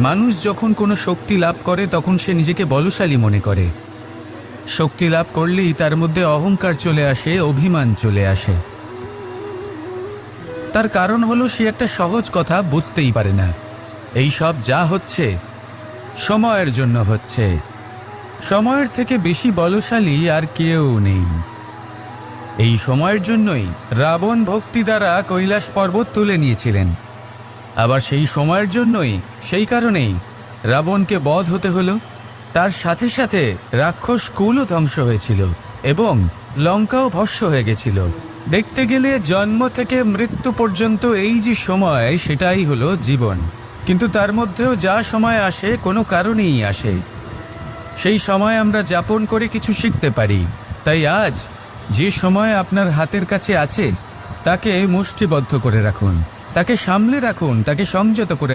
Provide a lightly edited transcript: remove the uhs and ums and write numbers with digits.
মানুষ যখন কোনো শক্তি লাভ করে তখন সে নিজেকে বলশালী মনে করে। শক্তি লাভ করলেই তার মধ্যে অহংকার চলে আসে, অভিমান চলে আসে। তার কারণ হলো সে একটা সহজ কথা বুঝতেই পারে না। এই সব যা হচ্ছে সময়ের জন্য হচ্ছে। সময়ের থেকে বেশি বলশালী আর কেউ নেই। এই সময়ের জন্যই রাবণ ভক্তি দ্বারা কৈলাস পর্বত তুলে নিয়েছিলেন। আবার সেই সময়ের জন্যই, সেই কারণেই রাবণকে বধ হতে হলো। তার সাথে সাথে রাক্ষস কুলও ধ্বংস হয়েছিল এবং লঙ্কাও ভস্ম হয়ে গেছিল। দেখতে গেলে জন্ম থেকে মৃত্যু পর্যন্ত এই যে সময়, সেটাই হলো জীবন। কিন্তু তার মধ্যেও যা সময় আসে কোনো কারণেই আসে। সেই সময় আমরা যাপন করে কিছু শিখতে পারি। তাই আজ যে সময় আপনার হাতের কাছে আছে তাকে মুষ্টিবদ্ধ করে রাখুন, তাকে সামলে রাখুন, তাকে সংযত করে